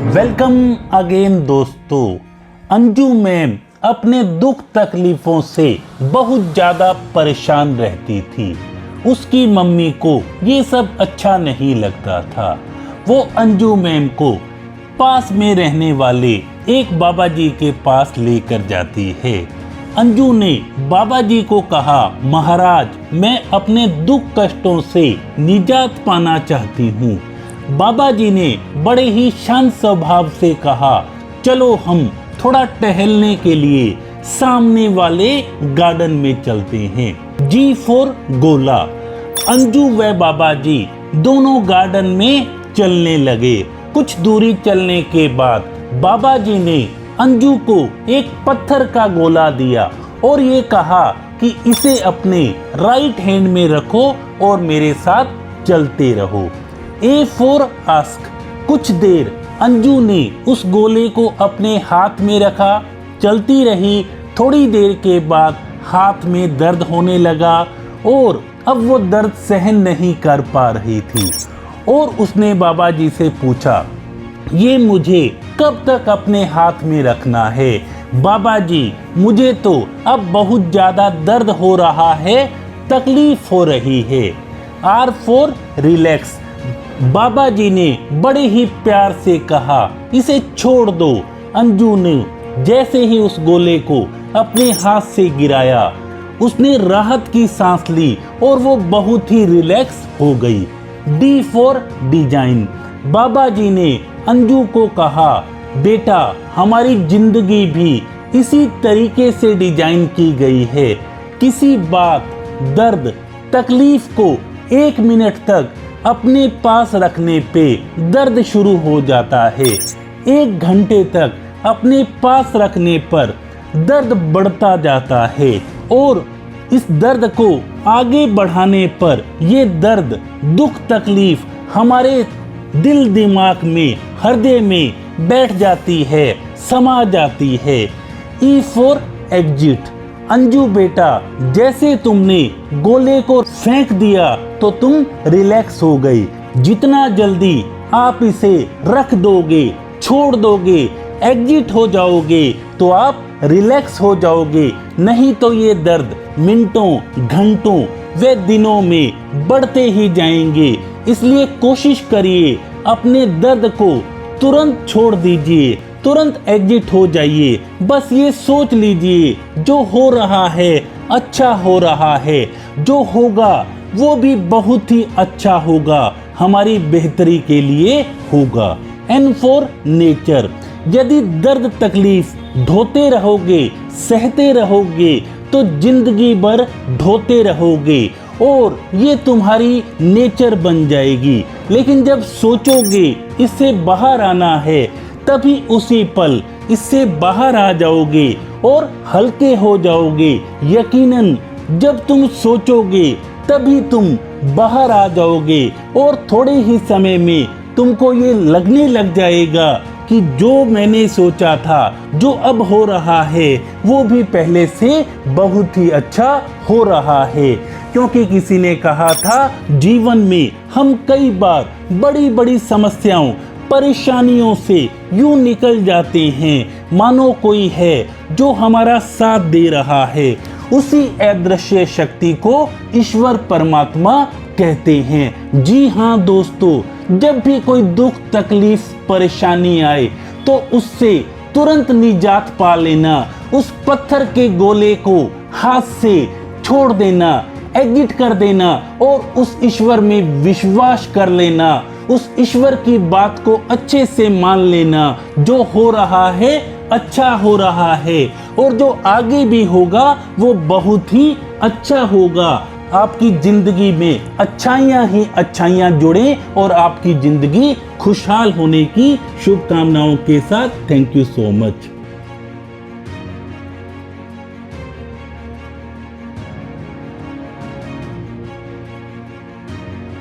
Welcome again दोस्तों। Anju ma'am अपने दुख तकलीफों से बहुत ज़्यादा परेशान रहती थी। उसकी मम्मी को ये सब अच्छा नहीं लगता था। वो अंजू मैम को पास में रहने वाले एक बाबा जी के पास लेकर जाती है। अंजू ने बाबा जी को कहा, महाराज मैं अपने दुख कष्टों से निजात पाना चाहती हूँ। बाबा जी ने बड़े ही शांत स्वभाव से कहा, चलो हम थोड़ा टहलने के लिए सामने वाले गार्डन में चलते हैं। जी फॉर गोला। अंजू व बाबा जी दोनों गार्डन में चलने लगे। कुछ दूरी चलने के बाद बाबा जी ने अंजू को एक पत्थर का गोला दिया और ये कहा कि इसे अपने राइट हैंड में रखो और मेरे साथ चलते रहो। A for ask. कुछ देर अंजू ने उस गोले को अपने हाथ में रखा, चलती रही। थोड़ी देर के बाद हाथ में दर्द होने लगा और अब वो दर्द सहन नहीं कर पा रही थी और उसने बाबा जी से पूछा, ये मुझे कब तक अपने हाथ में रखना है? बाबा जी मुझे तो अब बहुत ज़्यादा दर्द हो रहा है, तकलीफ हो रही है। R for relax. बाबा जी ने बड़े ही प्यार से कहा, इसे छोड़ दो। अंजू ने जैसे ही उस गोले को अपने हाथ से गिराया, उसने राहत की सांस ली और वो बहुत ही रिलैक्स हो गई। D for design. बाबा जी ने अंजू को कहा, बेटा हमारी जिंदगी भी इसी तरीके से डिजाइन की गई है। किसी बात, दर्द, तकलीफ को 1 मिनट तक अपने पास रखने पे दर्द शुरू हो जाता है। 1 घंटे तक अपने पास रखने पर दर्द बढ़ता जाता है और इस दर्द को आगे बढ़ाने पर ये दर्द, दुख, तकलीफ हमारे दिल दिमाग में, हृदय में बैठ जाती है, समा जाती है। E for exit. अंजू बेटा जैसे तुमने गोले को फेंक दिया तो तुम रिलैक्स हो गई। जितना जल्दी आप इसे रख दोगे, छोड़ दोगे, एग्जिट हो जाओगे तो आप रिलैक्स हो जाओगे। नहीं तो ये दर्द मिनटों, घंटों व दिनों में बढ़ते ही जाएंगे। इसलिए कोशिश करिए अपने दर्द को तुरंत छोड़ दीजिए, तुरंत एग्जिट हो जाइए। बस ये सोच लीजिए जो हो रहा है अच्छा हो रहा है, जो होगा वो भी बहुत ही अच्छा होगा, हमारी बेहतरी के लिए होगा। N for nature. यदि दर्द तकलीफ ढोते रहोगे, सहते रहोगे तो जिंदगी भर ढोते रहोगे और ये तुम्हारी नेचर बन जाएगी। लेकिन जब सोचोगे इससे बाहर आना है, तभी उसी पल इससे बाहर आ जाओगे और हल्के हो जाओगे। यकीनन जब तुम सोचोगे तभी तुम बाहर आ जाओगे और थोड़े ही समय में तुमको ये लगने लग जाएगा कि जो मैंने सोचा था, जो अब हो रहा है, वो भी पहले से बहुत ही अच्छा हो रहा है। क्योंकि किसी ने कहा था, जीवन में हम कई बार बड़ी बड़ी समस्याओं, परेशानियों से यूं निकल जाते हैं मानो कोई है जो हमारा साथ दे रहा है। उसी अदृश्य शक्ति को ईश्वर परमात्मा कहते हैं। जी हाँ दोस्तों, जब भी कोई दुख, तकलीफ, परेशानी आए तो उससे तुरंत निजात पा लेना। उस पत्थर के गोले को हाथ से छोड़ देना, एग्जिट कर देना और उस ईश्वर में विश्वास कर लेना। उस ईश्वर की बात को अच्छे से मान लेना। जो हो रहा है अच्छा हो रहा है और जो आगे भी होगा वो बहुत ही अच्छा होगा। आपकी जिंदगी में अच्छाइयाँ ही अच्छाइयाँ जुड़े और आपकी जिंदगी खुशहाल होने की शुभकामनाओं के साथ। Thank you so much.